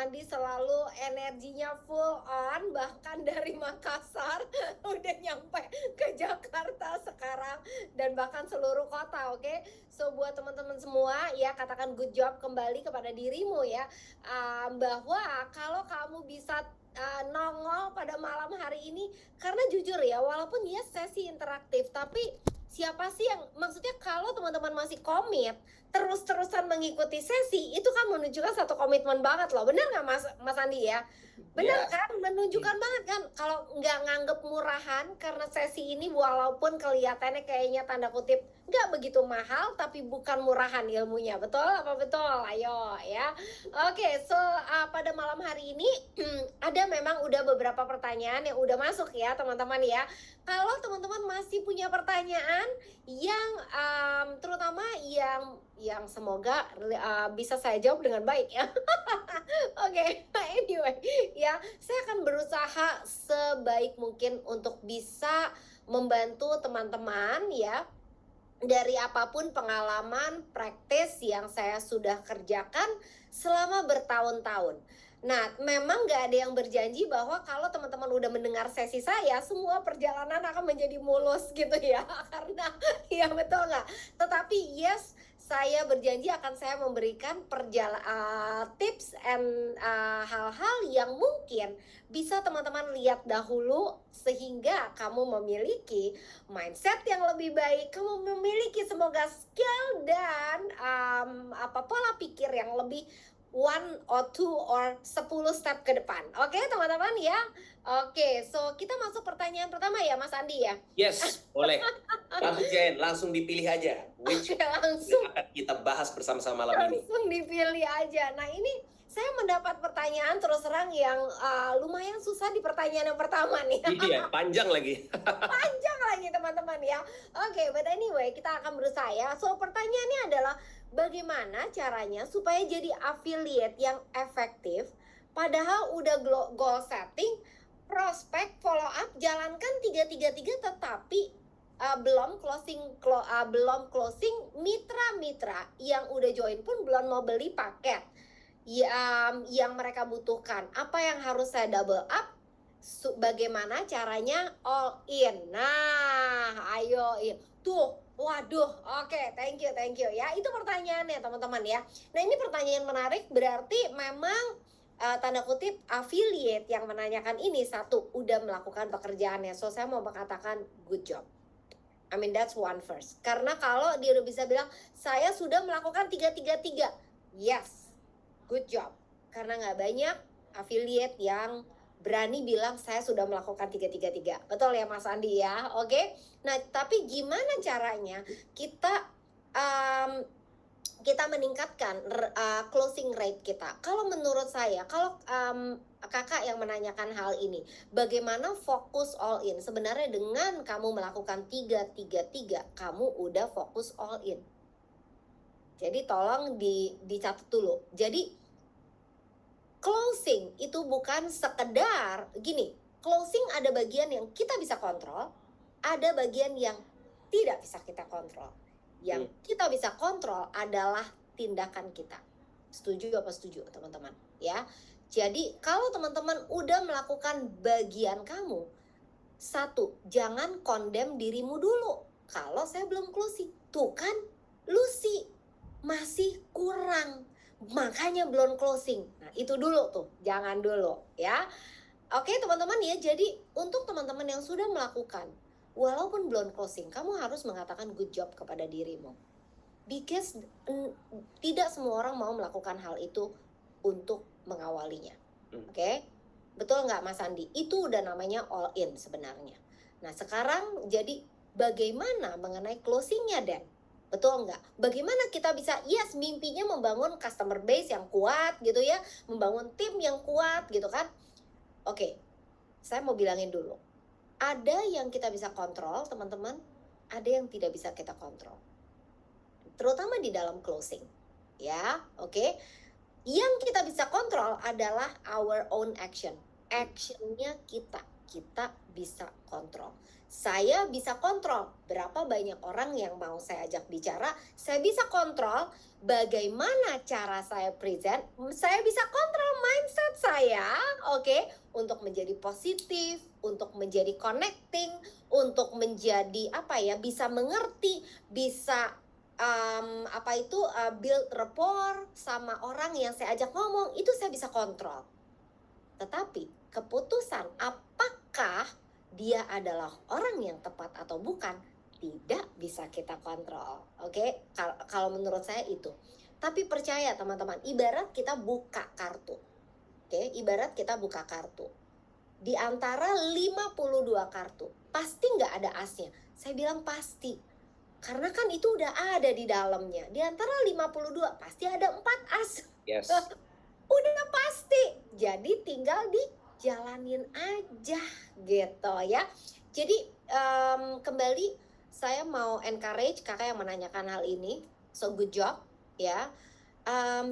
Andi selalu energinya full on, bahkan dari Makassar udah nyampe ke Jakarta sekarang dan bahkan seluruh kota, oke? So buat teman-teman semua ya, katakan good job kembali kepada dirimu ya, bahwa kalau kamu bisa nongol pada malam hari ini, karena jujur ya, walaupun ya sesi interaktif, tapi siapa sih yang, maksudnya kalau teman-teman masih komit terus-terusan mengikuti sesi, itu kan menunjukkan satu komitmen banget loh, bener nggak Mas Andi ya? Bener Ya, kan, menunjukkan banget kan, kalau nggak nganggep murahan karena sesi ini walaupun kelihatannya kayaknya tanda kutip nggak begitu mahal, tapi bukan murahan ilmunya, betul apa betul? Ayo ya. Oke, so pada malam hari ini ada memang udah beberapa pertanyaan yang udah masuk ya teman-teman ya. Kalau teman-teman masih punya pertanyaan yang terutama yang semoga bisa saya jawab dengan baik ya. Oke, anyway, ya, saya akan berusaha sebaik mungkin untuk bisa membantu teman-teman ya, dari apapun pengalaman praktis yang saya sudah kerjakan selama bertahun-tahun. Nah, memang nggak ada yang berjanji bahwa kalau teman-teman udah mendengar sesi saya, semua perjalanan akan menjadi mulus gitu ya. Karena, ya betul nggak? Tetapi yes, saya berjanji akan saya memberikan tips and hal-hal yang mungkin bisa teman-teman lihat dahulu sehingga kamu memiliki mindset yang lebih baik, kamu memiliki semoga skill dan pola pikir yang lebih one or two or 10 step ke depan. Oke, teman-teman ya. Oke, so kita masuk pertanyaan pertama ya Mas Andi ya. yes, boleh. Langsung Jen, langsung dipilih aja. Which Oke, langsung yang akan kita bahas bersama-sama malam ini. langsung dipilih aja. Nah, ini saya mendapat pertanyaan terus terang yang lumayan susah di pertanyaan yang pertama nih. Iya, panjang lagi. Panjang lagi teman-teman ya. Oke, but anyway, kita akan berusaha ya. So, pertanyaannya adalah bagaimana caranya supaya jadi affiliate yang efektif padahal udah goal setting, prospek, follow up, jalankan 333 tetapi belum closing mitra-mitra yang udah join pun belum mau beli paket yang mereka butuhkan. Apa yang harus saya double up? Bagaimana caranya all in. Nah, ayo tuh, waduh, oke, thank you ya. Itu pertanyaannya teman-teman ya. Nah, ini pertanyaan menarik, berarti memang tanda kutip affiliate yang menanyakan ini satu udah melakukan pekerjaannya. So saya mau mengatakan good job. I mean that's one first. Karena kalau dia udah bisa bilang saya sudah melakukan 333, yes, good job. Karena nggak banyak affiliate yang berani bilang saya sudah melakukan 333. Betul ya Mas Andi ya? Oke. Nah, tapi gimana caranya kita meningkatkan closing rate kita? Kalau menurut saya, kalau kakak yang menanyakan hal ini, bagaimana fokus all in? Sebenarnya dengan kamu melakukan 333, kamu udah fokus all in. Jadi tolong dicatat dulu. Jadi closing itu bukan sekedar gini. Closing ada bagian yang kita bisa kontrol, ada bagian yang tidak bisa kita kontrol. Yang kita bisa kontrol adalah tindakan kita. Setuju apa setuju teman-teman? Ya. Jadi kalau teman-teman udah melakukan bagian kamu, satu, jangan condemn dirimu dulu. Kalau saya belum closing, tuh kan Lucy masih kurang, makanya belum closing. Nah, itu dulu tuh, jangan dulu ya. Oke teman-teman ya, jadi untuk teman-teman yang sudah melakukan, walaupun belum closing, kamu harus mengatakan good job kepada dirimu. Because tidak semua orang mau melakukan hal itu untuk mengawalinya. Oke? Betul nggak Mas Andi? Itu udah namanya all in sebenarnya. Nah sekarang jadi bagaimana mengenai closingnya Dan? Betul nggak? Bagaimana kita bisa, yes, mimpinya membangun customer base yang kuat gitu ya, membangun tim yang kuat gitu kan. Oke, saya mau bilangin dulu. Ada yang kita bisa kontrol teman-teman, ada yang tidak bisa kita kontrol. Terutama di dalam closing. Ya, oke. Yang kita bisa kontrol adalah our own action. Actionnya kita bisa kontrol. Saya bisa kontrol berapa banyak orang yang mau saya ajak bicara. Saya bisa kontrol bagaimana cara saya present. Saya bisa kontrol mindset oke, untuk menjadi positif, untuk menjadi connecting, untuk menjadi apa ya, bisa mengerti, bisa build rapport sama orang yang saya ajak ngomong, itu saya bisa kontrol. Tetapi keputusan apakah dia adalah orang yang tepat atau bukan, tidak bisa kita kontrol. Oke, kalau menurut saya itu. Tapi percaya teman-teman, ibarat kita buka kartu. Oke, ibarat kita buka kartu. Di antara 52 kartu, pasti nggak ada asnya. Saya bilang pasti. Karena kan itu udah ada di dalamnya. Di antara 52, pasti ada 4 as. Yes. Udah pasti. Jadi tinggal dijalanin aja gitu ya. Jadi kembali saya mau encourage kakak yang menanyakan hal ini. So good job ya.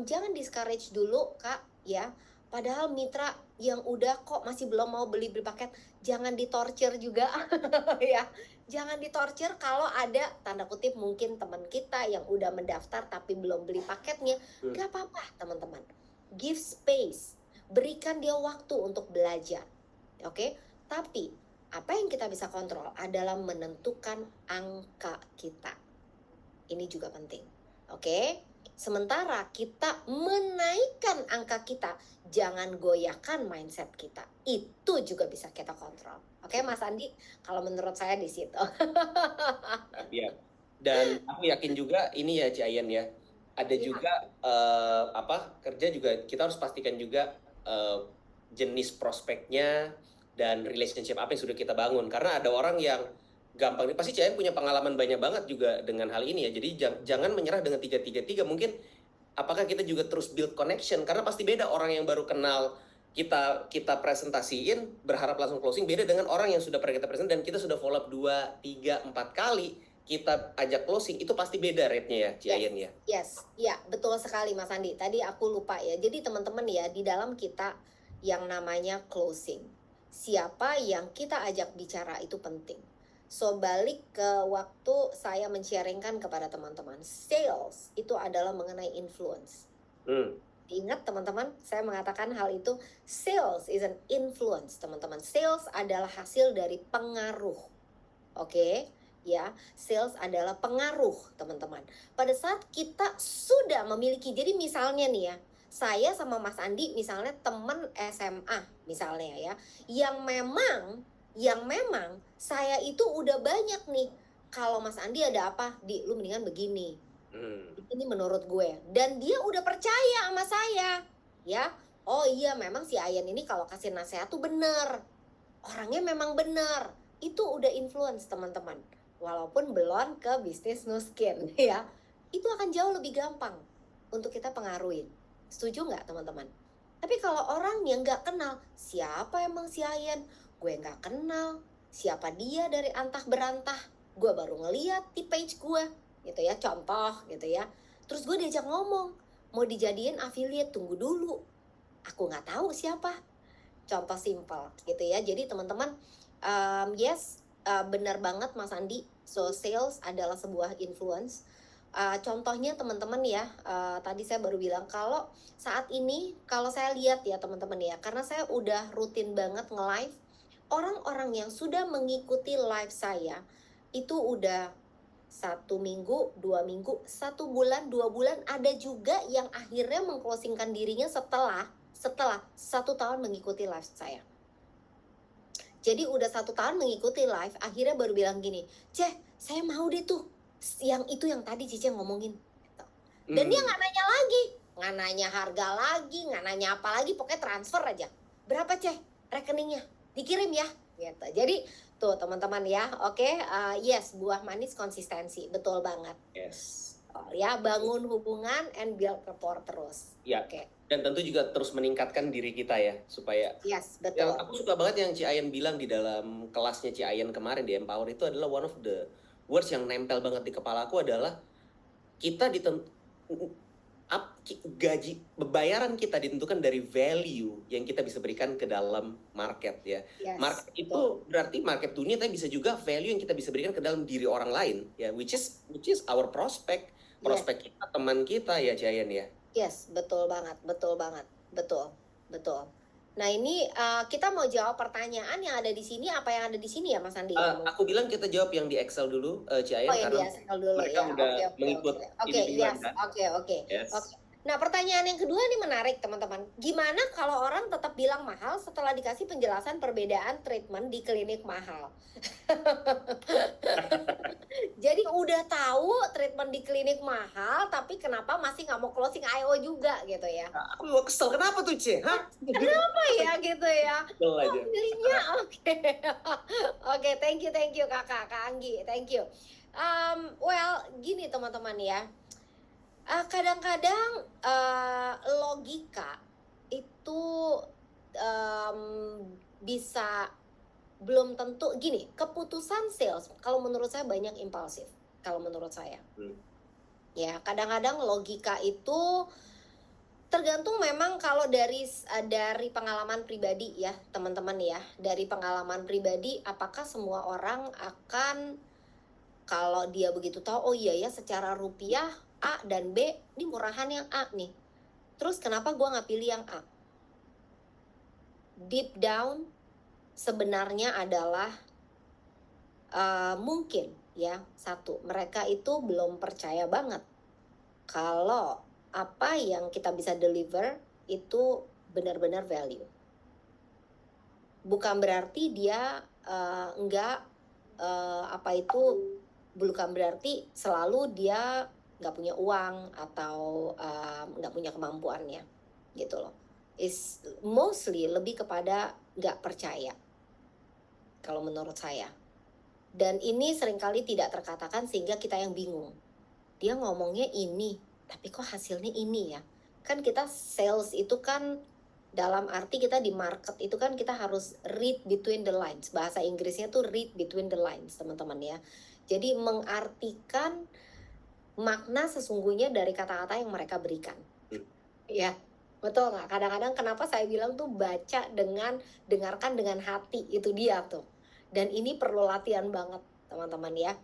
Jangan discourage dulu kak ya. Padahal mitra yang udah kok masih belum mau beli paket, jangan ditorture juga ya. Jangan ditorture kalau ada tanda kutip mungkin teman kita yang udah mendaftar tapi belum beli paketnya. Gak apa-apa teman-teman. Give space. Berikan dia waktu untuk belajar. Oke? Tapi apa yang kita bisa kontrol adalah menentukan angka kita. Ini juga penting. Oke? Sementara kita menaikkan angka kita, jangan goyahkan mindset kita. Itu juga bisa kita kontrol. Oke, Mas Andi? Kalau menurut saya di situ. Iya. Dan aku yakin juga ini ya Cian ya. Ada Iya. juga kerja juga kita harus pastikan juga jenis prospeknya dan relationship apa yang sudah kita bangun. Karena ada orang yang gampang, pasti Cian punya pengalaman banyak banget juga dengan hal ini ya. Jadi jangan menyerah dengan 333. Mungkin apakah kita juga terus build connection, karena pasti beda orang yang baru kenal kita presentasiin berharap langsung closing, beda dengan orang yang sudah pernah kita present dan kita sudah follow up 2, 3, 4 kali kita ajak closing, itu pasti beda rate-nya ya Cian ya. Yes, ya betul sekali Mas Andi. Tadi aku lupa ya. Jadi teman-teman ya, di dalam kita yang namanya closing, siapa yang kita ajak bicara itu penting. So balik ke waktu saya men-sharingkan kepada teman-teman, sales itu adalah mengenai influence. Ingat teman-teman, saya mengatakan hal itu, sales is an influence teman-teman. Sales adalah hasil dari pengaruh. Oke, ya, sales adalah pengaruh teman-teman. Pada saat kita sudah memiliki, jadi misalnya nih ya, saya sama Mas Andi misalnya teman SMA misalnya ya, yang memang saya itu udah banyak nih. Kalau Mas Andi ada apa, Di, lu mendingan begini. Ini menurut gue. Dan dia udah percaya sama saya. Ya, oh iya memang si Ayan ini kalau kasih nasihat tuh bener. Orangnya memang bener. Itu udah influence teman-teman. Walaupun belum ke bisnis Nuskin ya. Itu akan jauh lebih gampang untuk kita pengaruhin. Setuju nggak teman-teman? Tapi kalau orang yang nggak kenal, siapa emang si Ayan? Gue nggak kenal. Siapa dia dari antah berantah? Gue baru ngeliat di page gue. Gitu ya, contoh gitu ya. Terus gue diajak ngomong, mau dijadiin affiliate, tunggu dulu. Aku nggak tahu siapa. Contoh simple gitu ya. Jadi teman-teman, benar banget Mas Andi. So sales adalah sebuah influence. Contohnya teman-teman ya, tadi saya baru bilang kalau saat ini, kalau saya lihat ya teman-teman ya, karena saya udah rutin banget nge-live, orang-orang yang sudah mengikuti live saya, itu udah 1 minggu, 2 minggu, 1 bulan, 2 bulan, ada juga yang akhirnya mengclosingkan dirinya setelah 1 tahun mengikuti live saya. Jadi udah 1 tahun mengikuti live, akhirnya baru bilang gini, Ceh, saya mau deh tuh, yang itu yang tadi Cici ngomongin. Dan dia nggak nanya lagi, nggak nanya harga lagi, nggak nanya apa lagi, pokoknya transfer aja. Berapa Ceh rekeningnya? Dikirim ya. Gitu. Jadi tuh teman-teman ya, oke, yes, buah manis konsistensi, betul banget. Yes. Ya, bangun hubungan and build rapport terus. Ya. Oke. Dan tentu juga terus meningkatkan diri kita ya, supaya. Yes, betul. Yang aku suka banget yang Ci Ayan bilang di dalam kelasnya Ci Ayan kemarin di Empower, itu adalah one of the words yang nempel banget di kepala aku adalah kita gaji bayaran kita ditentukan dari value yang kita bisa berikan ke dalam market ya. Yes, market itu berarti market dunia, tapi bisa juga value yang kita bisa berikan ke dalam diri orang lain ya, which is our prospect kita, teman kita ya Cian ya. Yes, betul banget, betul. Nah ini kita mau jawab pertanyaan yang ada di sini, apa yang ada di sini ya Mas Andi? Aku bilang kita jawab yang di Excel dulu, Oh Ciaen, yang karena di Excel dulu mereka ya. udah Oke oke mengikut oke. Oke, ini duluan yes. kan. Oke oke. Oke. Yes. Nah, pertanyaan yang kedua nih menarik, teman-teman. Gimana kalau orang tetap bilang mahal setelah dikasih penjelasan perbedaan treatment di klinik mahal? Jadi udah tahu treatment di klinik mahal, tapi kenapa masih nggak mau closing IO juga gitu ya? Aku juga kesel, kenapa tuh, Ce? Hah? Kenapa ya gitu ya? Kesel Kok aja. milihnya oke. Oke, thank you Kakak, Kak Anggi, thank you. Well, gini teman-teman ya. Kadang-kadang logika itu em, bisa belum tentu gini, keputusan sales kalau menurut saya banyak impulsif kalau menurut saya. Ya, kadang-kadang logika itu tergantung memang kalau dari pengalaman pribadi ya, teman-teman ya. Dari pengalaman pribadi apakah semua orang akan kalau dia begitu tahu oh iya ya secara rupiah A dan B ini murahan yang A nih. Terus kenapa gua nggak pilih yang A? Deep down sebenarnya adalah mungkin ya satu mereka itu belum percaya banget kalau apa yang kita bisa deliver itu benar-benar value. Bukan berarti dia enggak apa itu bukan berarti selalu dia nggak punya uang atau nggak punya kemampuannya gitu loh. Is mostly lebih kepada nggak percaya kalau menurut saya. Dan ini seringkali tidak terkatakan sehingga kita yang bingung. Dia ngomongnya ini, tapi kok hasilnya ini ya? Kan kita sales itu kan dalam arti kita di market itu kan kita harus read between the lines. Bahasa Inggrisnya tuh read between the lines, teman-teman ya. Jadi mengartikan makna sesungguhnya dari kata-kata yang mereka berikan. Ya, betul nggak? Kadang-kadang kenapa saya bilang tuh baca dengan dengarkan dengan hati, itu dia tuh. Dan ini perlu latihan banget, teman-teman ya.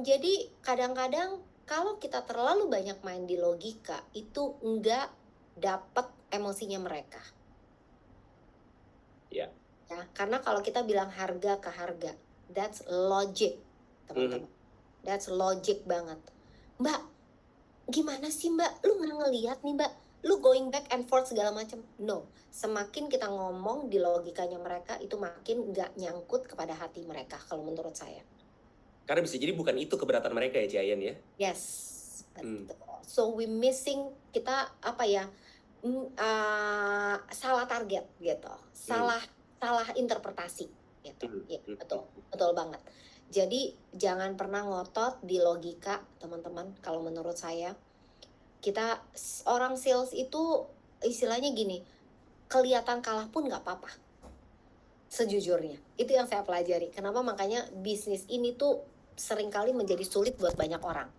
Jadi kadang-kadang kalau kita terlalu banyak main di logika itu enggak dapat emosinya mereka. Ya. Ya, karena kalau kita bilang harga ke harga, that's logic, teman-teman. That's logic banget. Mbak, gimana sih Mbak? Lu nggak ngelihat nih Mbak? Lu going back and forth segala macam. No, semakin kita ngomong di logikanya mereka itu makin nggak nyangkut kepada hati mereka kalau menurut saya. Karena bisa jadi bukan itu keberatan mereka ya, Ciayen ya. Yes, betul. So we missing kita apa ya? Salah target gitu, salah interpretasi gitu. Ya, betul banget. Jadi jangan pernah ngotot di logika, teman-teman. Kalau menurut saya, kita orang sales itu istilahnya gini, kelihatan kalah pun nggak apa-apa. Sejujurnya, itu yang saya pelajari. Kenapa makanya bisnis ini tuh seringkali menjadi sulit buat banyak orang.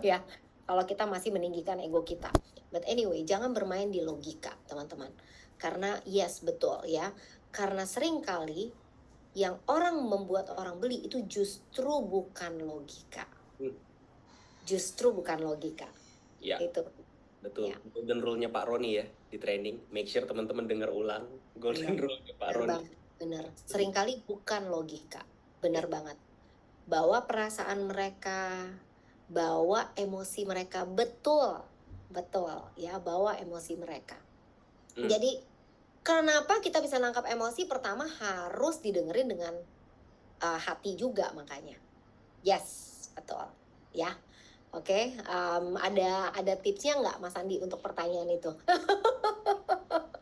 Ya, kalau kita masih meninggikan ego kita. But anyway, jangan bermain di logika, teman-teman. Karena yes, betul ya. Karena seringkali yang orang membuat orang beli itu justru bukan logika. Justru bukan logika. Ya. Itu. Betul. Ya. Golden rule-nya Pak Roni ya di training. Make sure teman-teman dengar ulang. Golden rule-nya Pak Roni. Bener. Seringkali bukan logika. Bener banget. Bawa perasaan mereka, bawa emosi mereka, betul ya, bawa emosi mereka. Jadi kenapa kita bisa nangkap emosi? Pertama harus didengerin dengan hati juga makanya. Yes, betul ya. Oke, ada tipsnya nggak Mas Andi untuk pertanyaan itu?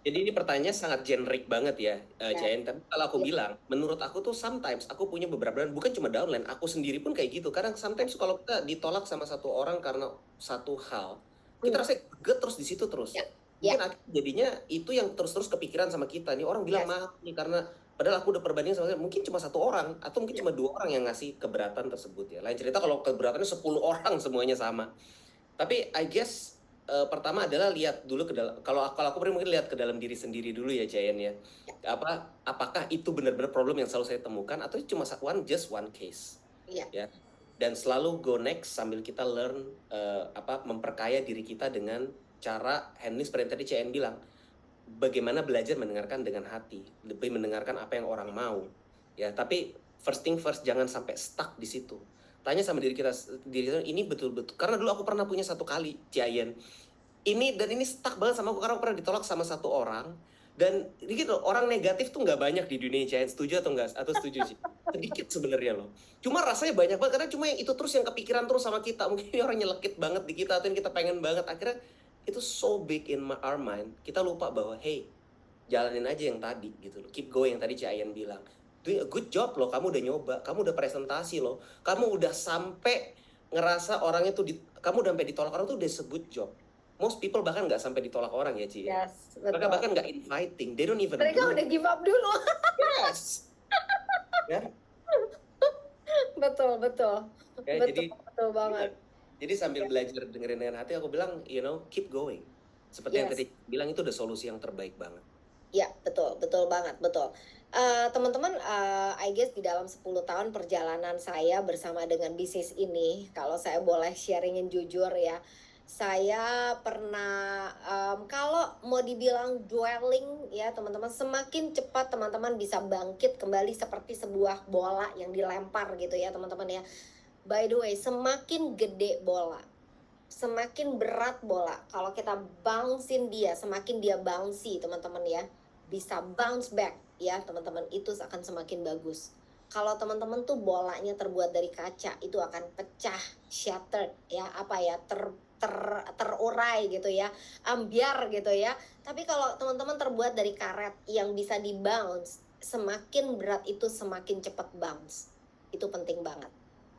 Jadi ini pertanyaan sangat generik banget ya, Ciayen. Tapi kalau aku bilang, menurut aku tuh sometimes aku punya beberapa brand, bukan cuma downline, aku sendiri pun kayak gitu. Kadang sometimes kalau kita ditolak sama satu orang karena satu hal, kita rasa get terus di situ terus. Mungkin jadinya itu yang terus-terus kepikiran sama kita. Nih orang bilang mahal nih karena padahal aku udah perbandingan sama mungkin cuma satu orang atau mungkin cuma 2 orang yang ngasih keberatan tersebut ya. Lain cerita kalau keberatannya 10 orang semuanya sama. Tapi I guess pertama adalah lihat dulu ke dalam, kalau aku mungkin lihat ke dalam diri sendiri dulu ya, Ciayen ya. Apakah itu benar-benar problem yang selalu saya temukan atau cuma just one case. Ya. Dan selalu go next sambil kita learn memperkaya diri kita dengan cara handling seperti yang tadi Ciayen bilang. bagaimana belajar mendengarkan dengan hati, lebih mendengarkan apa yang orang mau. Ya, tapi first thing first, jangan sampai stuck di situ. Tanya sama diri kita, ini betul-betul, karena dulu aku pernah punya satu kali, Ciayen, ini stuck banget sama aku karena aku pernah ditolak sama satu orang. Dan gitu, orang negatif tuh nggak banyak di dunia, Ciayen. Setuju atau enggak? Atau setuju sih? Sedikit sebenarnya loh. Cuma rasanya banyak banget karena cuma yang itu terus yang kepikiran terus sama kita. Mungkin ini orang nyelekit banget di kita atau yang kita pengen banget. Akhirnya itu so big in our mind. Kita lupa bahwa hey, jalanin aja yang tadi gitu loh. Keep going yang tadi Ciayen bilang. Doing a good job loh, kamu udah nyoba, kamu udah presentasi loh, kamu udah sampai ngerasa orang itu kamu udah sampai ditolak orang tuh udah sebut job. Most people bahkan nggak sampai ditolak orang ya, Ci. Yes, Mereka betul. bahkan nggak inviting, they don't even Mereka do udah it. give up dulu. Yes. Ya, Betul, betul. ya, Betul, betul banget. jadi sambil belajar dengerin dengan hati, aku bilang, keep going. Seperti yang Yes. tadi bilang, itu udah solusi yang terbaik banget. Ya, betul, betul banget, betul. Teman-teman, I guess di dalam 10 tahun perjalanan saya bersama dengan bisnis ini, kalau saya boleh sharingin jujur ya, saya pernah, kalau mau dibilang dwelling ya teman-teman, semakin cepat teman-teman bisa bangkit kembali seperti sebuah bola yang dilempar gitu ya teman-teman ya. By the way, semakin gede bola, semakin berat bola, kalau kita bounce-in dia, semakin dia bouncy teman-teman ya, bisa bounce back ya teman-teman, itu akan semakin bagus. Kalau teman-teman tuh bolanya terbuat dari kaca, itu akan pecah, shattered ya, apa ya, terurai gitu ya, ambiar gitu ya. Tapi kalau teman-teman terbuat dari karet yang bisa di bounce, semakin berat itu semakin cepat bounce. Itu penting banget.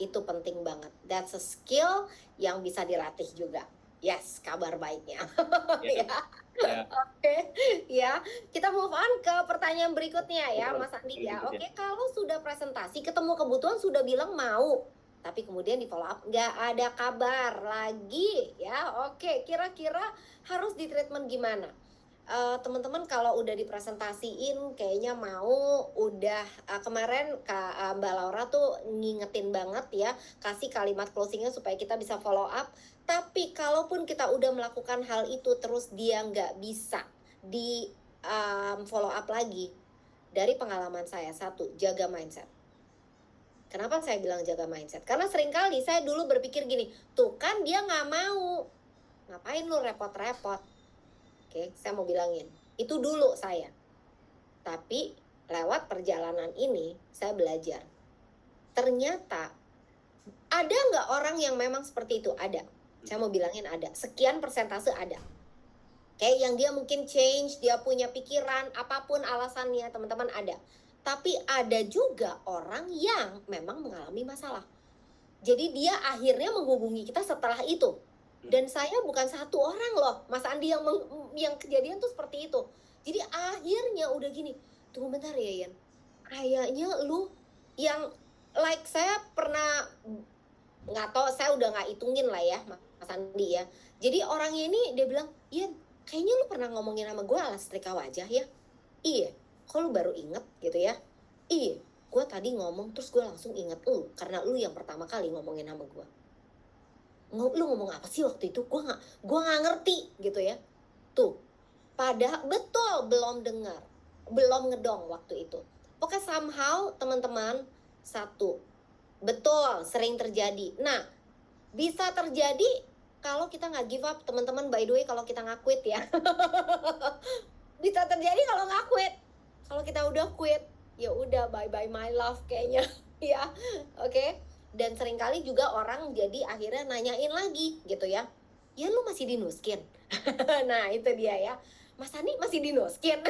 Itu penting banget. That's a skill yang bisa dilatih juga. Yes, kabar baiknya. Ya. Ya. Oke, ya. Kita move on ke pertanyaan berikutnya ya, Betul. Mas Andi ya. Berikutnya. Oke, kalau sudah presentasi, ketemu kebutuhan, sudah bilang mau, tapi kemudian di follow up nggak ada kabar lagi ya. Oke, kira-kira harus di treatment gimana? Teman-teman kalau udah dipresentasiin kayaknya mau, udah kemarin Mbak Laura tuh ngingetin banget ya, kasih kalimat closingnya supaya kita bisa follow up. Tapi kalaupun kita udah melakukan hal itu terus dia nggak bisa di follow up lagi, dari pengalaman saya, satu, jaga mindset. Kenapa saya bilang jaga mindset? Karena seringkali saya dulu berpikir gini, tuh kan dia nggak mau, ngapain lu repot-repot. Oke, saya mau bilangin, itu dulu saya. Tapi lewat perjalanan ini, saya belajar. Ternyata, ada nggak orang yang memang seperti itu? Ada. Saya mau bilangin ada. Sekian persentase ada. Kayak yang dia mungkin change, dia punya pikiran, apapun alasannya, teman-teman ada. Tapi ada juga orang yang memang mengalami masalah. Jadi dia akhirnya menghubungi kita setelah itu. Dan saya bukan satu orang loh, Mas Andi, yang kejadian tuh seperti itu. Jadi akhirnya udah gini, tunggu bentar ya Yan, kayaknya lu yang like saya pernah, nggak tahu, saya udah nggak hitungin lah ya Mas Andi ya. Jadi orangnya ini dia bilang, Yan, kayaknya lu pernah ngomongin sama gue ala setrika wajah ya. Iya, kok lu baru inget gitu ya. Iya, gue tadi ngomong terus gue langsung inget lu, karena lu yang pertama kali ngomongin sama gue. Lu ngomong apa sih waktu itu? Gue nggak ngerti gitu ya. Tuh, padahal betul belum dengar, belum ngedong waktu itu. Pokoknya somehow teman-teman, satu, betul sering terjadi. Nah, bisa terjadi kalau kita nggak give up, teman-teman. By the way, kalau kita nggak quit ya, bisa terjadi kalau nggak quit. Kalau kita udah quit, ya udah bye bye my love kayaknya, ya, oke. Dan seringkali juga orang jadi akhirnya nanyain lagi gitu ya, ya lu masih di Nuskin? Nah itu dia ya, Mas Andi masih di Nuskin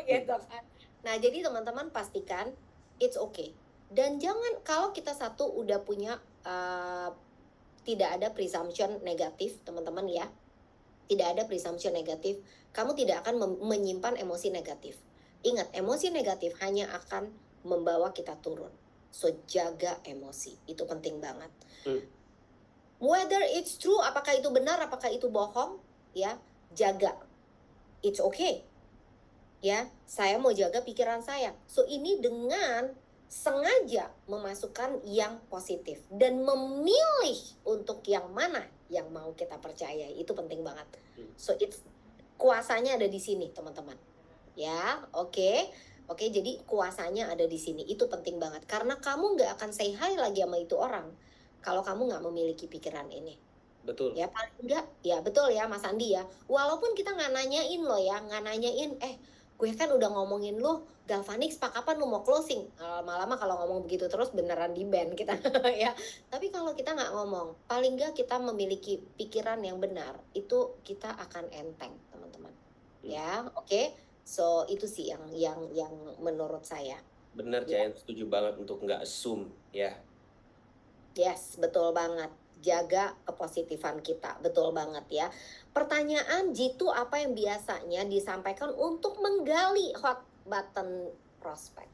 gitu kan. Nah jadi teman-teman pastikan it's okay. Dan jangan, kalau kita satu udah punya tidak ada presumption negatif teman-teman ya, tidak ada presumption negatif, kamu tidak akan menyimpan emosi negatif. Ingat, emosi negatif hanya akan membawa kita turun. So, jaga emosi. Itu penting banget. Whether it's true, apakah itu benar, apakah itu bohong, ya, jaga. It's okay. Ya, saya mau jaga pikiran saya. So, ini dengan sengaja memasukkan yang positif dan memilih untuk yang mana yang mau kita percayai. Itu penting banget. So, it's kuasanya ada di sini, teman-teman. Ya, oke. Oke, jadi kuasanya ada di sini. Itu penting banget. Karena kamu nggak akan say hi lagi sama itu orang kalau kamu nggak memiliki pikiran ini. Betul. Ya paling enggak, ya betul ya Mas Andi ya. Walaupun kita nggak nanyain loh ya, nggak nanyain, gue kan udah ngomongin lo, Galvanix pak kapan lu mau closing? Lama-lama kalau ngomong begitu terus beneran di ban kita ya. Tapi kalau kita nggak ngomong, paling nggak kita memiliki pikiran yang benar, itu kita akan enteng teman-teman. Ya, oke. So itu sih yang menurut saya. Bener, Ya. Jayan, setuju banget untuk nggak assume ya. Yes, betul banget. Jaga kepositifan kita, betul banget ya. Pertanyaan jitu apa yang biasanya disampaikan untuk menggali hot button prospek?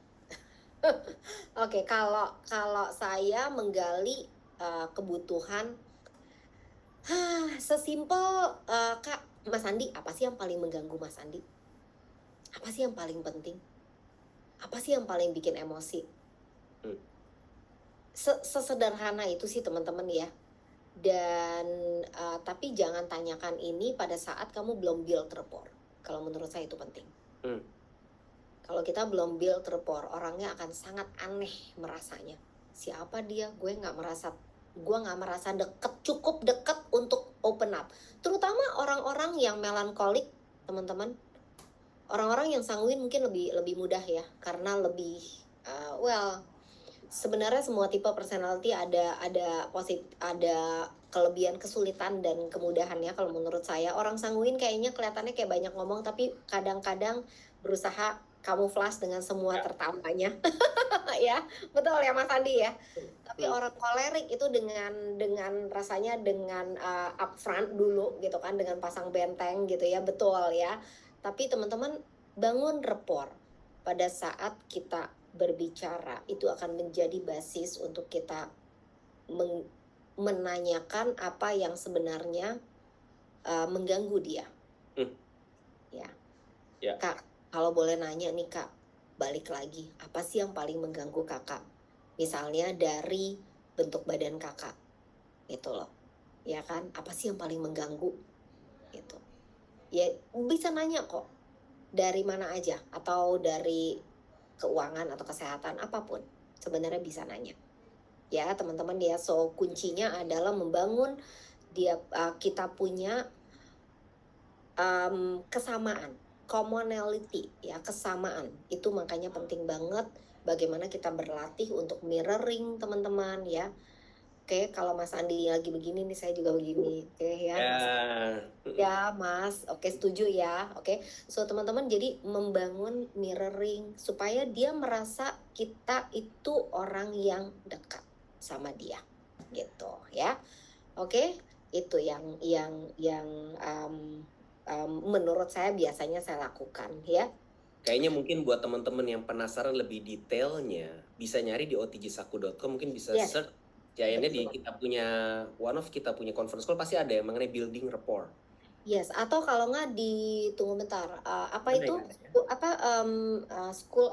Oke, kalau kalau saya menggali kebutuhan, sesimpel Kak, Mas Andi, apa sih yang paling mengganggu Mas Andi? Apa sih yang paling penting? Apa sih yang paling bikin emosi? Sesederhana itu sih teman-teman ya. Dan tapi jangan tanyakan ini pada saat kamu belum build rapport. Kalau menurut saya itu penting. Kalau kita belum build rapport, orangnya akan sangat aneh merasanya. Siapa dia? Gue nggak merasa deket, cukup deket untuk open up. Terutama orang-orang yang melankolik, teman-teman. Orang-orang yang sanguin mungkin lebih mudah ya, karena lebih sebenarnya semua tipe personality ada kelebihan, kesulitan dan kemudahannya. Kalau menurut saya orang sanguin kayaknya kelihatannya kayak banyak ngomong tapi kadang-kadang berusaha kamuflas dengan semua tertawanya. Ya, betul ya Mas Andi ya. Tapi orang kolerik itu dengan rasanya dengan upfront dulu gitu kan, dengan pasang benteng gitu ya, betul ya. Tapi teman-teman bangun rapport pada saat kita berbicara, itu akan menjadi basis untuk kita menanyakan apa yang sebenarnya mengganggu dia. Ya. Kak, kalau boleh nanya nih Kak, balik lagi, apa sih yang paling mengganggu kakak? Misalnya dari bentuk badan kakak, gitu loh, ya kan? Apa sih yang paling mengganggu? Gitu. Ya bisa nanya kok, dari mana aja, atau dari keuangan atau kesehatan apapun, sebenarnya bisa nanya. Ya teman-teman ya, so kuncinya adalah membangun kita punya kesamaan, commonality ya, kesamaan. Itu makanya penting banget bagaimana kita berlatih untuk mirroring teman-teman ya. Oke, kalau Mas Andi lagi begini nih, saya juga begini. Oke ya, Mas. Ya, Mas. Oke, setuju ya. Oke. So, teman-teman jadi membangun mirroring supaya dia merasa kita itu orang yang dekat sama dia. Gitu ya. Oke, itu yang menurut saya biasanya saya lakukan ya. Kayaknya mungkin buat teman-teman yang penasaran lebih detailnya bisa nyari di otgsaku.com, mungkin bisa search Jayannya di kita punya conference call pasti ada yang mengenai building rapport. Yes, atau kalau nggak tunggu bentar, apa itu? School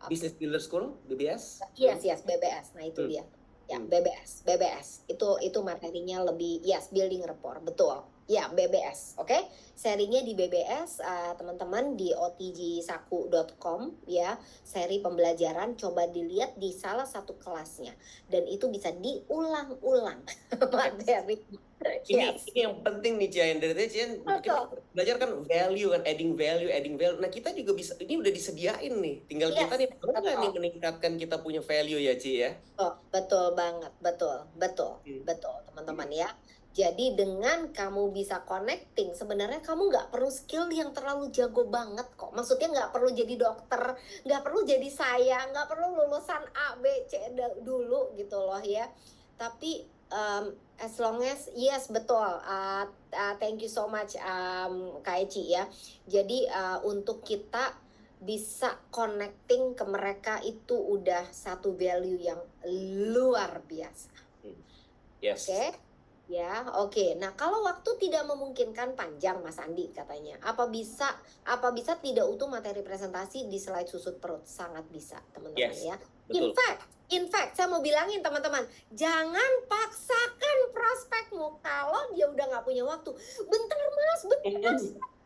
Business Builder School, BBS? Yes, BBS. Nah itu dia. Ya, BBS. Itu materinya lebih, yes, building rapport, betul. Ya, BBS, oke? Serinya di BBS, teman-teman di otgsaku.com ya, seri pembelajaran, coba dilihat di salah satu kelasnya. Dan itu bisa diulang-ulang materi. Ini yang penting nih Cian, dari tadi Cian kita belajar kan value kan, adding value. Nah kita juga bisa, ini udah disediain nih, tinggal kita nih nih meningkatkan kita punya value ya Ci ya. Betul banget, betul teman-teman ya. Jadi dengan kamu bisa connecting, sebenarnya kamu nggak perlu skill yang terlalu jago banget kok. Maksudnya nggak perlu jadi dokter, nggak perlu jadi saya, nggak perlu lulusan A, B, C dulu gitu loh ya. Tapi as long as, yes betul, thank you so much Kak Eci ya. Jadi untuk kita bisa connecting ke mereka itu udah satu value yang luar biasa. Yes. Ya, oke. Nah, kalau waktu tidak memungkinkan panjang, Mas Andi katanya. Apa bisa tidak utuh materi presentasi di slide susut perut? Sangat bisa, teman-teman ya. Betul. In fact, saya mau bilangin teman-teman, jangan paksakan prospekmu kalau dia udah nggak punya waktu. Bentar, Mas.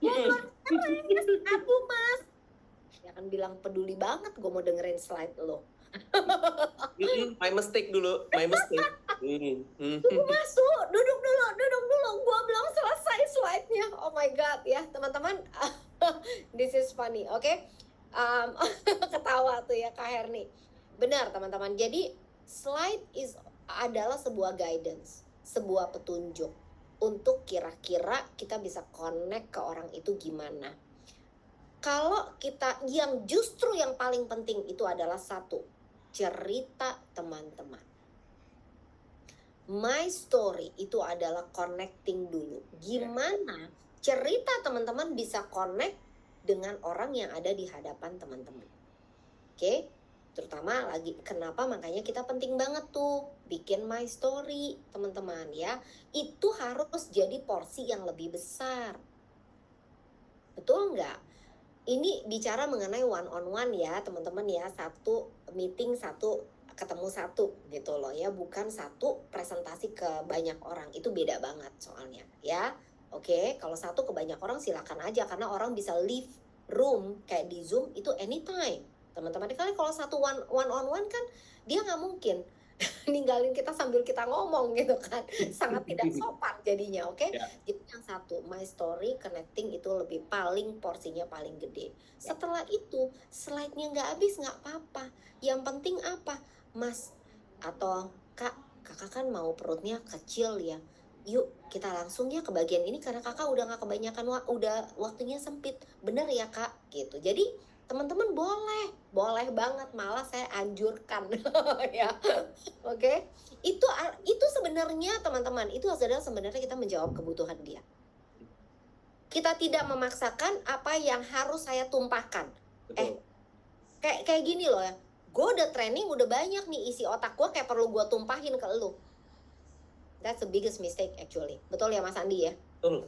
Gue belum nulis, aduh mas. Ya kan bilang peduli banget gue mau dengerin slide lo. My mistake dulu, my mistake. Tunggu masuk, duduk dulu. Gue belum selesai slide-nya. Oh my god ya teman-teman. This is funny, oke? Ketawa tuh ya Kak Herni. Benar teman-teman. Jadi slide adalah sebuah guidance, sebuah petunjuk untuk kira-kira kita bisa connect ke orang itu gimana. Kalau kita yang justru yang paling penting itu adalah satu, cerita teman-teman. My story itu adalah connecting dulu. Gimana cerita teman-teman bisa connect dengan orang yang ada di hadapan teman-teman. Oke? Terutama lagi kenapa makanya kita penting banget tuh bikin my story, teman-teman ya. Itu harus jadi porsi yang lebih besar. Betul nggak? Ini bicara mengenai one on one ya teman-teman ya, satu meeting satu ketemu satu gitu loh ya, bukan satu presentasi ke banyak orang, itu beda banget soalnya ya. Oke, kalau satu ke banyak orang silakan aja karena orang bisa leave room kayak di Zoom itu anytime teman-teman. Kalau satu one on one kan dia nggak mungkin ninggalin kita sambil kita ngomong gitu kan, sangat tidak sopan jadinya. Oke? Ya. Jadi yang satu my story connecting itu lebih paling porsinya paling gede. Setelah itu slide-nya nggak habis nggak apa-apa, yang penting apa mas atau kakak kan mau perutnya kecil ya, yuk kita langsung ya ke bagian ini karena kakak udah nggak kebanyakan udah waktunya sempit, bener ya kak gitu. Jadi teman-teman boleh banget, malah saya anjurkan ya. Oke, itu sebenarnya teman-teman itu adalah sebenarnya kita menjawab kebutuhan dia. Kita tidak memaksakan apa yang harus saya tumpahkan. Betul. Kayak gini loh ya, gue udah training udah banyak nih, isi otak gue kayak perlu gue tumpahin ke lu. That's the biggest mistake actually. Betul ya Mas Andi ya? Betul.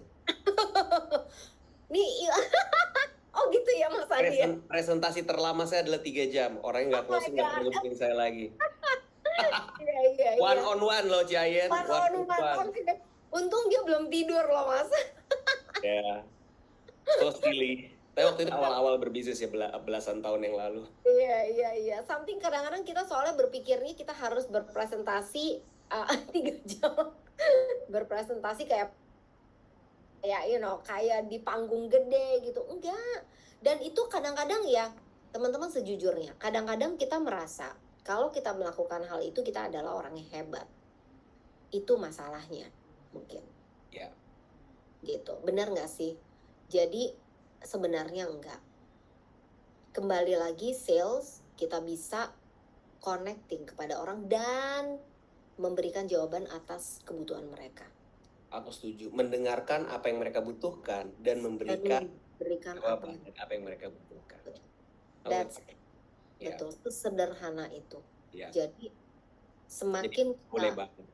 Nih oh gitu ya Mas Andi ya? Presentasi terlama saya adalah 3 jam. Orangnya nggak closing, nggak perlu hubungin saya lagi. Iya. One on one loh Cian. One on one. Untung dia belum tidur loh Mas. Ya. So silly. Tapi waktu itu awal-awal berbisnis ya, belasan tahun yang lalu. Iya. Something kadang-kadang kita soalnya berpikirnya kita harus berpresentasi 3 jam. Berpresentasi kayak kayak di panggung gede gitu. Enggak. Dan itu kadang-kadang ya, teman-teman sejujurnya, kadang-kadang kita merasa kalau kita melakukan hal itu kita adalah orang yang hebat. Itu masalahnya mungkin. Ya. Gitu. Benar nggak sih? Jadi sebenarnya enggak. Kembali lagi sales, kita bisa connecting kepada orang dan memberikan jawaban atas kebutuhan mereka. Aku setuju. Mendengarkan apa yang mereka butuhkan dan memberikan jawaban apa yang mereka butuhkan. That's it. Betul. Sesederhana itu. Ya. Jadi semakin boleh banget.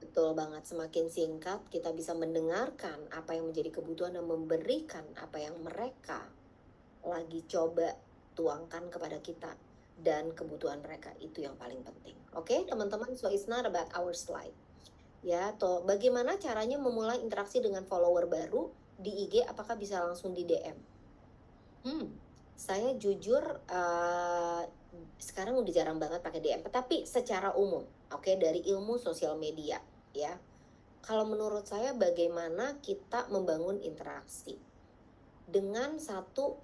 Betul banget, semakin singkat kita bisa mendengarkan apa yang menjadi kebutuhan dan memberikan apa yang mereka lagi coba tuangkan kepada kita, dan kebutuhan mereka itu yang paling penting. Oke, teman-teman, so it's not about our slide. Ya, toh bagaimana caranya memulai interaksi dengan follower baru di IG? Apakah bisa langsung di DM? Saya jujur sekarang udah jarang banget pakai DM, tapi secara umum, oke, dari ilmu sosial media ya. Kalau menurut saya bagaimana kita membangun interaksi dengan satu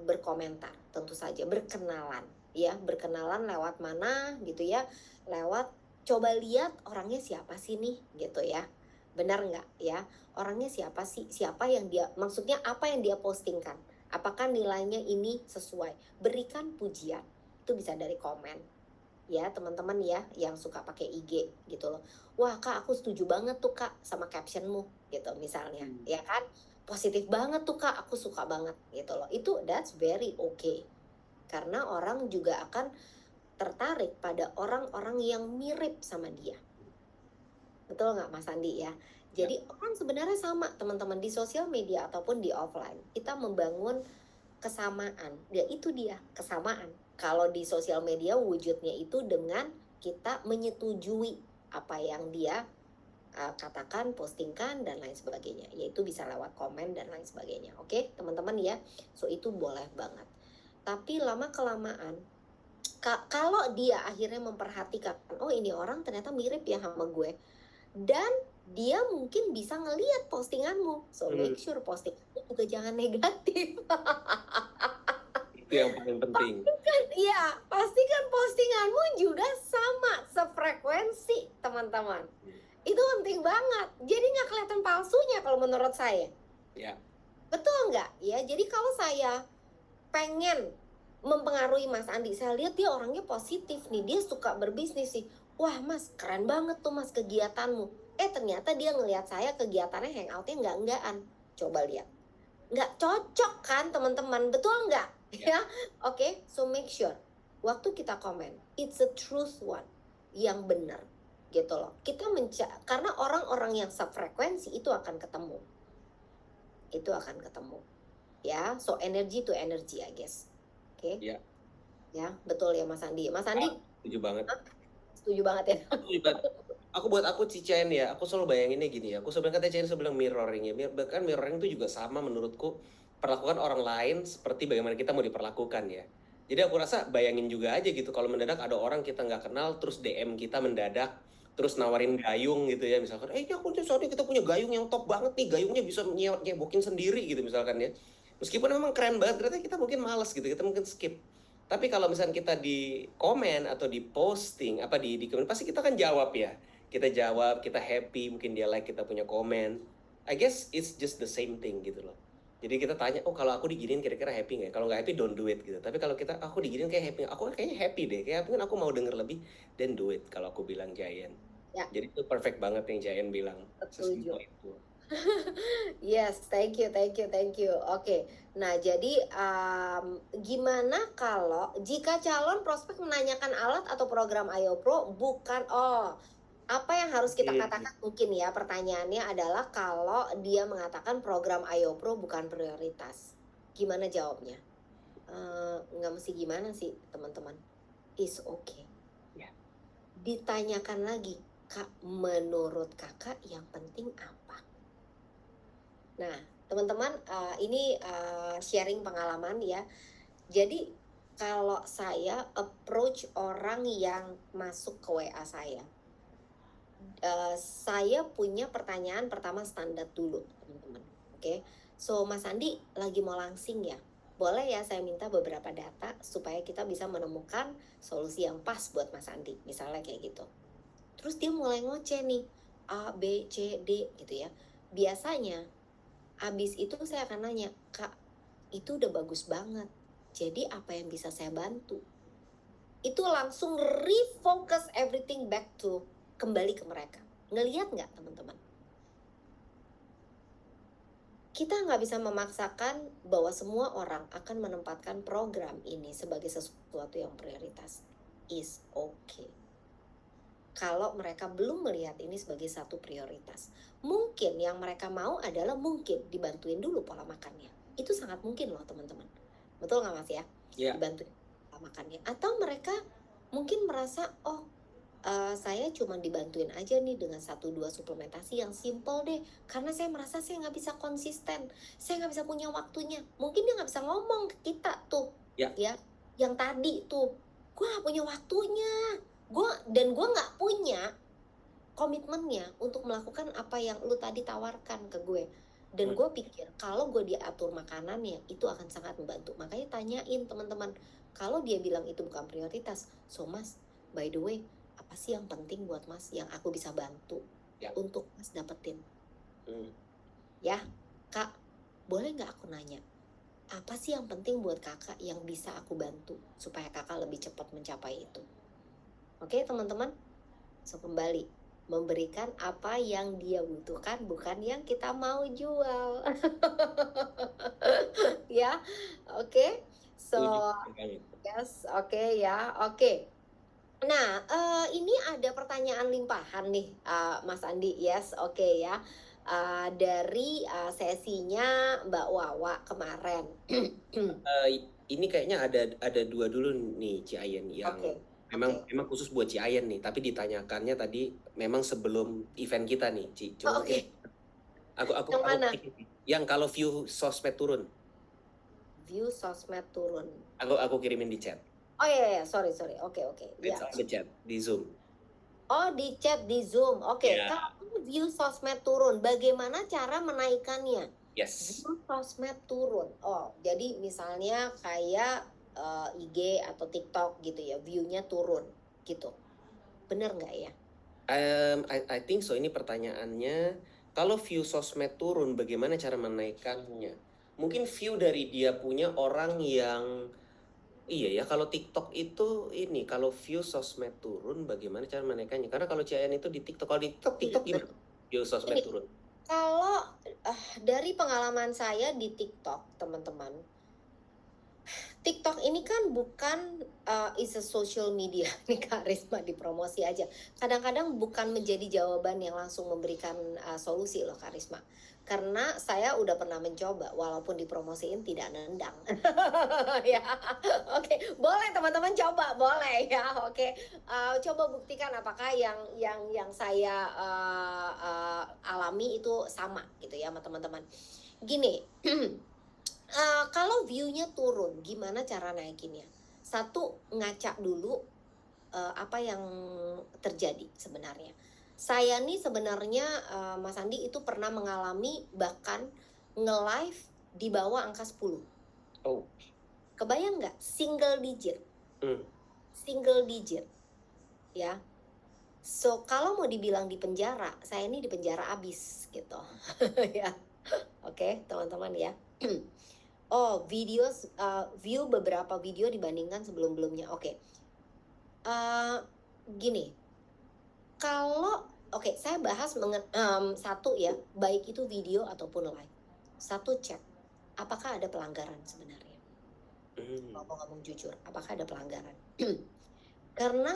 berkomentar, tentu saja berkenalan ya, berkenalan lewat mana gitu ya, lewat coba lihat orangnya siapa sih nih gitu ya, benar nggak ya, orangnya siapa sih, siapa yang dia, maksudnya apa yang dia postingkan, apakah nilainya ini sesuai, berikan pujian, itu bisa dari komen ya teman-teman ya yang suka pakai IG gitu loh, wah kak aku setuju banget tuh kak sama captionmu gitu misalnya, ya kan, positif banget tuh kak, aku suka banget gitu loh, itu that's very okay, karena orang juga akan tertarik pada orang-orang yang mirip sama dia. Betul nggak Mas Andi ya? Jadi orang sebenarnya sama teman-teman di sosial media ataupun di offline, kita membangun kesamaan, ya itu dia kesamaan. Kalau di sosial media wujudnya itu dengan kita menyetujui apa yang dia katakan, postingkan dan lain sebagainya, yaitu bisa lewat komen dan lain sebagainya. Oke, teman-teman ya. So itu boleh banget. Tapi lama kelamaan kalau dia akhirnya memperhatikan, oh ini orang ternyata mirip ya sama gue, dan dia mungkin bisa ngelihat postinganmu, so make sure postinganmu juga jangan negatif. Itu yang paling penting. Iya, pastikan postinganmu juga sama, sefrekuensi teman-teman. Itu penting banget. Jadi nggak kelihatan palsunya kalau menurut saya. Ya. Betul nggak? Ya, jadi kalau saya pengen mempengaruhi Mas Andi, saya lihat dia orangnya positif nih, dia suka berbisnis sih. Wah Mas, keren banget tuh Mas kegiatanmu. Ternyata dia ngelihat saya kegiatannya hangoutnya nggak-nggak-an. Coba lihat. Nggak cocok kan teman-teman, betul nggak? Ya, oke, so make sure. Waktu kita komen, it's a truth one, yang benar. Gitu loh. Kita karena orang-orang yang sefrekuensi itu akan ketemu. Itu akan ketemu. Ya, so energy to energy I guess. Oke. Ya. Ya, betul ya Mas Andi. Mas Andi setuju banget. Setuju banget ya. Buat aku Cicain ya, aku selalu bayanginnya gini ya. Aku sebenarnya kata Cicain sebelum mirroring ya. Bahkan mirroring itu juga sama menurutku, perlakukan orang lain seperti bagaimana kita mau diperlakukan ya. Jadi aku rasa bayangin juga aja gitu, kalau mendadak ada orang kita nggak kenal terus DM kita mendadak, terus nawarin gayung gitu ya, misalkan, aku sorry kita punya gayung yang top banget nih, gayungnya bisa nyebokin sendiri gitu misalkan ya. Meskipun memang keren banget, ternyata kita mungkin males gitu, kita mungkin skip. Tapi kalau misalnya kita di komen atau di posting, di komen, pasti kita kan jawab ya. Kita jawab, kita happy, mungkin dia like kita punya komen. I guess it's just the same thing gitu loh. Jadi kita tanya, oh kalau aku diginiin kira-kira happy nggak? Kalau nggak happy, don't do it gitu. Tapi kalau aku diginiin kayak happy, aku kayaknya happy deh. Kayak mungkin aku mau denger lebih, then do it. Kalau aku bilang Giant. Ya. Jadi itu perfect banget yang Giant bilang. Setuju. Itu. Yes, thank you. Oke, nah jadi gimana kalau jika calon prospek menanyakan alat atau program IO Pro bukan, apa yang harus kita katakan mungkin ya, pertanyaannya adalah kalau dia mengatakan program IO Pro bukan prioritas, gimana jawabnya? Nggak mesti gimana sih teman-teman, is okay. Ditanyakan lagi, Kak, menurut kakak yang penting apa? Nah, teman-teman, ini sharing pengalaman ya. Jadi, kalau saya approach orang yang masuk ke WA saya punya pertanyaan pertama standar dulu, teman-teman. Oke, so Mas Andi lagi mau langsing ya? Boleh ya saya minta beberapa data supaya kita bisa menemukan solusi yang pas buat Mas Andi, misalnya kayak gitu. Terus dia mulai ngoceh nih, A, B, C, D gitu ya. Biasanya abis itu saya akan nanya, Kak, itu udah bagus banget. Jadi apa yang bisa saya bantu? Itu langsung refocus everything back to kembali ke mereka. Ngelihat nggak teman-teman? Kita nggak bisa memaksakan bahwa semua orang akan menempatkan program ini sebagai sesuatu yang prioritas. Is okay. Kalau mereka belum melihat ini sebagai satu prioritas. Mungkin yang mereka mau adalah mungkin dibantuin dulu pola makannya. Itu sangat mungkin loh teman-teman. Betul nggak Mas ya? Yeah. Dibantuin pola makannya. Atau mereka mungkin merasa, saya cuma dibantuin aja nih dengan 1-2 suplementasi yang simple deh. Karena saya merasa saya nggak bisa konsisten. Saya nggak bisa punya waktunya. Mungkin dia nggak bisa ngomong ke kita tuh. Yeah. Ya, yang tadi tuh. Gue nggak punya waktunya. Dan gue nggak punya komitmennya untuk melakukan apa yang lu tadi tawarkan ke gue. Dan gue pikir kalau gue diatur makanannya itu akan sangat membantu. Makanya tanyain teman-teman, kalau dia bilang itu bukan prioritas, so Mas, by the way, apa sih yang penting buat Mas yang aku bisa bantu untuk Mas dapetin? Ya, Kak, boleh nggak aku nanya, apa sih yang penting buat kakak yang bisa aku bantu supaya kakak lebih cepat mencapai itu? Oke teman-teman, so kembali memberikan apa yang dia butuhkan, bukan yang kita mau jual. Ya, oke. So, yes, oke ya, oke. Nah, ini ada pertanyaan limpahan nih, Mas Andi. Yes, oke ya. Dari sesinya Mbak Wawa kemarin. Ini kayaknya ada 2 dulu nih Ciayen yang memang khusus buat Ciayen nih, tapi ditanyakannya tadi memang sebelum event kita nih, Ci. Coba mungkin aku Yang mana? yang kalau view sosmed turun. View sosmed turun. Aku kirimin di chat. Oh iya, sorry. Oke. It's Ya. on the chat di Zoom. Oh, di chat di Zoom. Oke, Ya. kalau view sosmed turun, bagaimana cara menaikkannya? Yes. View sosmed turun. Oh, jadi misalnya kayak IG atau TikTok gitu ya, view-nya turun gitu. Bener nggak ya? I think so. Ini pertanyaannya, kalau view sosmed turun, bagaimana cara menaikkannya? Mungkin view dari dia punya orang yang, iya ya, kalau TikTok itu ini, kalau view sosmed turun, bagaimana cara menaikkannya? Karena kalau CIN itu di TikTok, kalau di TikTok gimana? View sosmed Ini, turun. kalau dari pengalaman saya di TikTok, teman-teman, TikTok ini kan bukan is a social media nih Kak Risma, dipromosi aja. Kadang-kadang bukan menjadi jawaban yang langsung memberikan solusi loh Kak Risma. Karena saya udah pernah mencoba, walaupun dipromosiin tidak nendang. Ya, oke, boleh teman-teman coba, boleh ya, oke. Coba buktikan apakah yang saya alami itu sama gitu ya sama teman-teman. Gini. Kalau view-nya turun, gimana cara naikinnya? Satu, ngaca dulu apa yang terjadi sebenarnya. Saya nih sebenarnya Mas Andi itu pernah mengalami bahkan nge-live di bawah angka 10. Oh. Kebayang nggak? Single digit. Single digit. Ya. So, kalau mau dibilang di penjara, saya ini di penjara abis gitu. Ya. Oke, teman-teman ya. Oh, view beberapa video dibandingkan sebelum-belumnya. Oke. Gini, kalau saya bahas satu ya, baik itu video ataupun live. Satu, cek apakah ada pelanggaran sebenarnya. Ngomong jujur, apakah ada pelanggaran? Karena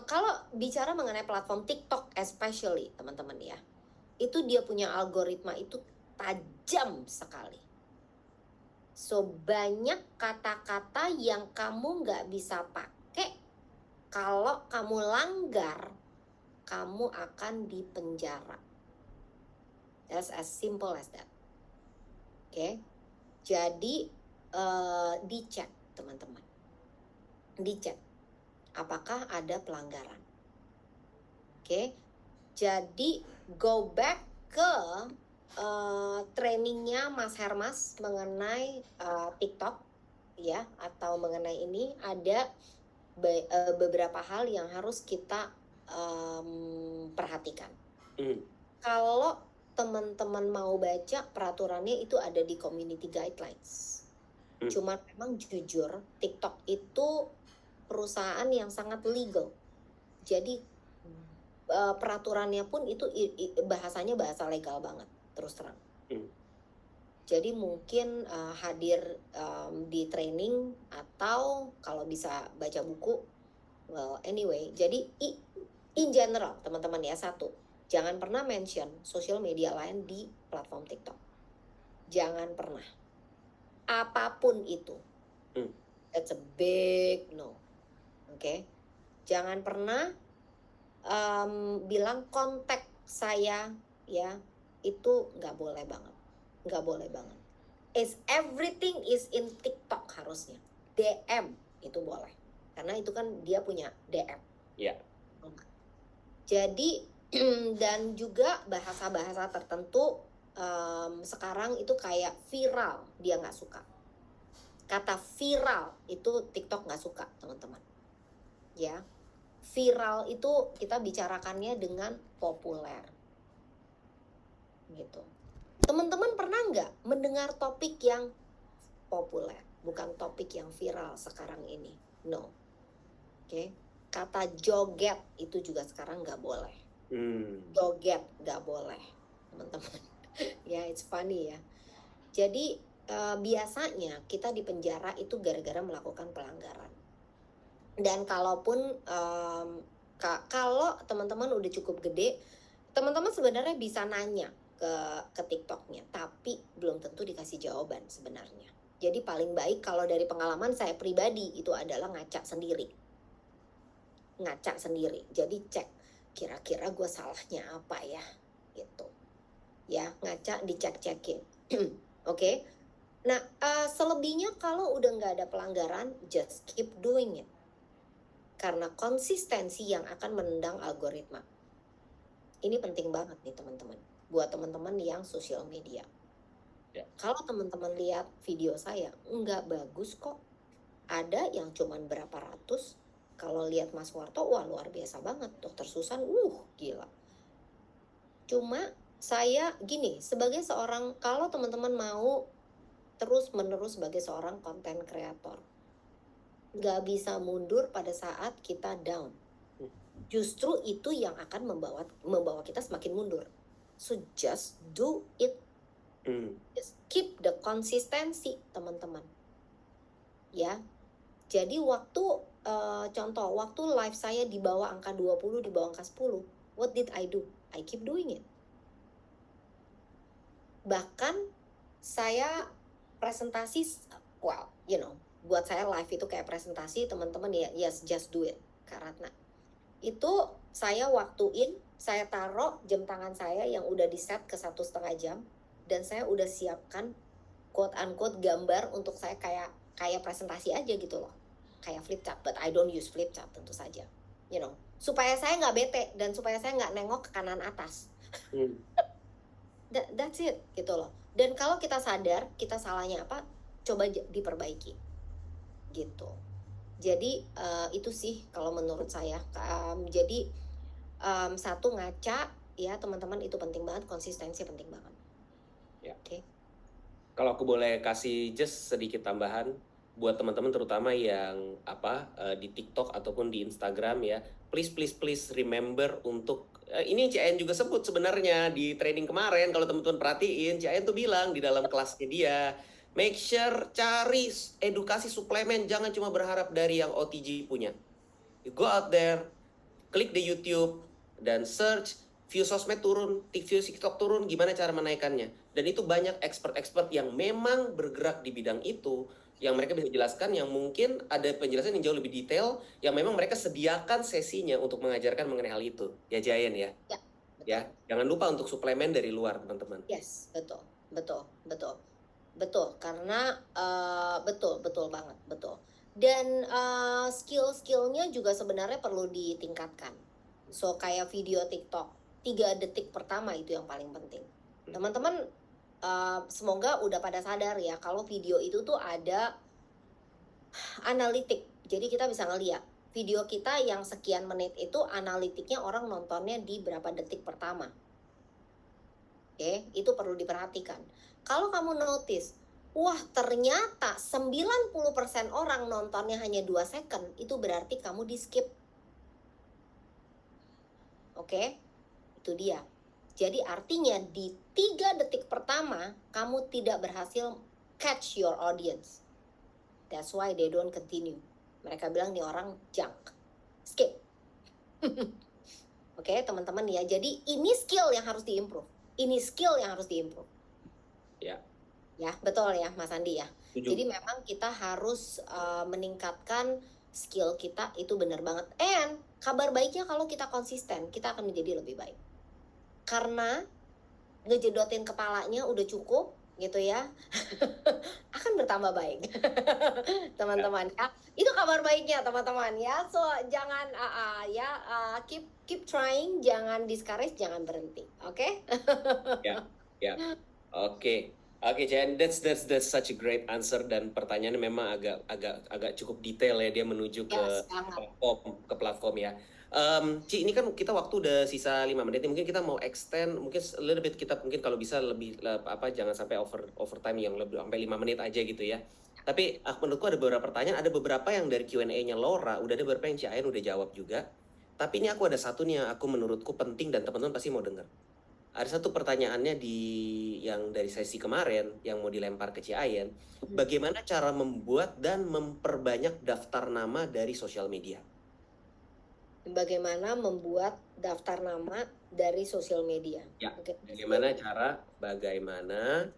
kalau bicara mengenai platform TikTok especially, teman-teman ya, itu dia punya algoritma itu tajam sekali. So, banyak kata-kata yang kamu nggak bisa pakai. Kalau kamu langgar, kamu akan dipenjara. That's as simple as that. Oke. Jadi, dicek, teman-teman. Dicek. Apakah ada pelanggaran. Oke. Jadi, go back ke trainingnya Mas Hermas mengenai TikTok ya, atau mengenai ini ada beberapa hal yang harus kita perhatikan. Kalau teman-teman mau baca peraturannya itu ada di community guidelines. Cuma memang jujur TikTok itu perusahaan yang sangat legal. Jadi peraturannya pun itu bahasanya bahasa legal banget, terus terang. Jadi mungkin hadir di training atau kalau bisa baca buku. Well, anyway, jadi in general teman-teman ya, satu, jangan pernah mention social media lain di platform TikTok. Jangan pernah. Apapun itu. That's a big no. Oke. Jangan pernah bilang kontak saya ya, itu nggak boleh banget. Nggak boleh banget. Everything is in TikTok harusnya. DM itu boleh. Karena itu kan dia punya DM. Iya. Jadi dan juga bahasa-bahasa tertentu sekarang itu kayak viral, dia nggak suka. Kata viral itu TikTok nggak suka, teman-teman. Ya, viral itu kita bicarakannya dengan populer. Gitu. Teman-teman pernah nggak mendengar topik yang populer, bukan topik yang viral sekarang ini? No. Oke. Kata joget itu juga sekarang nggak boleh. Joget nggak boleh, teman-teman. Ya, it's funny ya. Jadi biasanya kita di penjara itu gara-gara melakukan pelanggaran. Dan kalaupun kalau teman-teman udah cukup gede, teman-teman sebenarnya bisa nanya ke TikToknya, tapi belum tentu dikasih jawaban sebenarnya. Jadi paling baik kalau dari pengalaman saya pribadi itu adalah ngaca sendiri. ngaca sendiri. Jadi cek kira-kira gue salahnya apa ya gitu. Ya, ngaca dicek-cekin. Oke. Nah, selebihnya kalau udah nggak ada pelanggaran, just keep doing it. Karena konsistensi yang akan menendang algoritma. Ini penting banget nih teman-teman. Buat teman-teman yang sosial media. Ya. Kalau teman-teman lihat video saya, nggak bagus kok. Ada yang cuman berapa ratus. Kalau lihat Mas Warto, wah luar biasa banget. Dokter Susan, gila. Cuma saya gini, sebagai seorang, kalau teman-teman mau terus-menerus sebagai seorang content creator, nggak bisa mundur pada saat kita down. Justru itu yang akan membawa kita semakin mundur. So just do it. Just keep the consistency, teman-teman. Ya. Jadi waktu contoh, waktu live saya di bawah angka 20, di bawah angka 10, what did I do? I keep doing it. Bahkan saya presentasi, well, you know, buat saya live itu kayak presentasi, teman-teman ya, yes, just do it, Kak Ratna. Itu saya waktuin, saya taruh jam tangan saya yang udah di set ke 1,5 jam, dan saya udah siapkan quote unquote gambar untuk saya kayak presentasi aja gitu loh, kayak flip chart, but I don't use flip chart tentu saja, you know, supaya saya nggak bete dan supaya saya nggak nengok ke kanan atas. That's it gitu loh. Dan kalau kita sadar kita salahnya apa, coba diperbaiki gitu. Jadi itu sih kalau menurut saya. Jadi satu, ngaca ya teman-teman, itu penting banget, konsistensi penting banget ya. Oke. Kalau aku boleh kasih just sedikit tambahan buat teman-teman terutama yang di TikTok ataupun di Instagram ya, please remember untuk ini CN juga sebut sebenarnya di training kemarin, kalau teman-teman perhatiin CN tuh bilang di dalam kelasnya dia, make sure cari edukasi suplemen, jangan cuma berharap dari yang OTG punya. You go out there, klik di YouTube dan search, view sosmed turun, view TikTok turun, gimana cara menaikkannya. Dan itu banyak expert-expert yang memang bergerak di bidang itu, yang mereka bisa jelaskan, yang mungkin ada penjelasan yang jauh lebih detail, yang memang mereka sediakan sesinya untuk mengajarkan mengenai hal itu. Ya Jayen ya. Ya, ya, jangan lupa untuk suplemen dari luar, teman-teman. Yes, betul. Karena betul banget, betul. Dan skill-skillnya juga sebenarnya perlu ditingkatkan. So kayak video TikTok, 3 detik pertama itu yang paling penting. Teman-teman semoga udah pada sadar ya, kalau video itu tuh ada analitik. Jadi kita bisa ngeliat video kita yang sekian menit itu analitiknya orang nontonnya di berapa detik pertama. Oke, itu perlu diperhatikan. Kalau kamu notice, wah ternyata 90% orang nontonnya hanya 2 second, itu berarti kamu di skip. Oke, itu dia. Jadi artinya di 3 detik pertama, kamu tidak berhasil catch your audience. That's why they don't continue. Mereka bilang nih orang junk. Skip. Oke, teman-teman ya. Jadi ini skill yang harus diimprove. Ya. Ya, betul ya Mas Andi ya. Tujuh. Jadi memang kita harus meningkatkan skill kita, itu benar banget. And kabar baiknya kalau kita konsisten, kita akan menjadi lebih baik. Karena ngejedotin kepalanya udah cukup gitu ya. Akan bertambah baik. Teman-teman ya. Itu kabar baiknya teman-teman ya. So jangan keep trying, jangan discourage, jangan berhenti. Oke? Ya. Oke, Chen, that's such a great answer, dan pertanyaannya memang agak cukup detail ya, dia menuju ke platform ya. Ci, ini kan kita waktu udah sisa 5 menit, mungkin kita mau extend, mungkin a little bit, kita mungkin kalau bisa lebih jangan sampai overtime yang lebih sampai 5 menit aja gitu ya. Tapi menurutku ada beberapa pertanyaan, ada beberapa yang dari Q&A-nya Laura, udah ada beberapa yang Cian udah jawab juga. Tapi ini aku ada satu nih yang menurutku penting dan teman-teman pasti mau dengar. Ada satu pertanyaannya yang dari sesi kemarin yang mau dilempar ke Cian, bagaimana cara membuat dan memperbanyak daftar nama dari sosial media? Bagaimana membuat daftar nama dari sosial media? Ya, bagaimana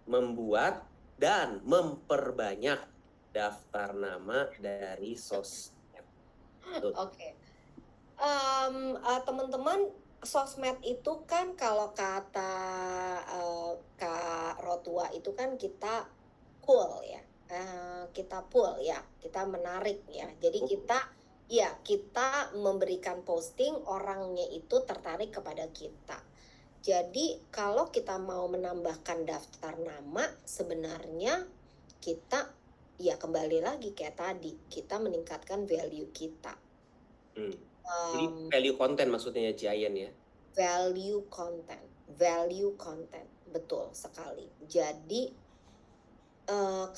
membuat dan memperbanyak daftar nama dari sosmed. Oke. Teman-teman, sosmed itu kan kalau kata, Kak Rotua itu kan kita pull ya, kita pull ya, kita menarik ya. Jadi kita ya, kita memberikan posting, orangnya itu tertarik kepada kita. Jadi kalau kita mau menambahkan daftar nama, sebenarnya kita ya kembali lagi kayak tadi, kita meningkatkan value kita. Jadi value content maksudnya ya, Ciayen ya? Value content, betul sekali. Jadi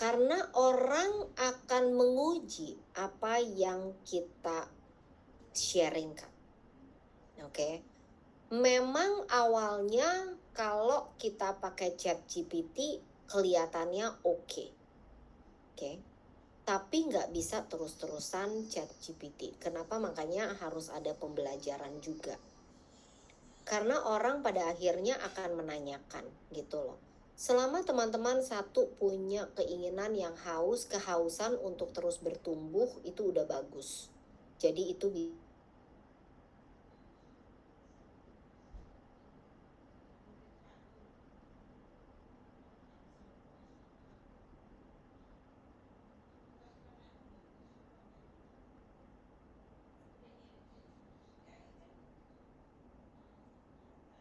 karena orang akan menguji apa yang kita sharingkan, oke? Memang awalnya kalau kita pakai ChatGPT kelihatannya oke. Tapi nggak bisa terus-terusan ChatGPT. Kenapa? Makanya harus ada pembelajaran juga. Karena orang pada akhirnya akan menanyakan gitu loh. Selama teman-teman satu punya keinginan yang kehausan untuk terus bertumbuh, itu udah bagus. Jadi itu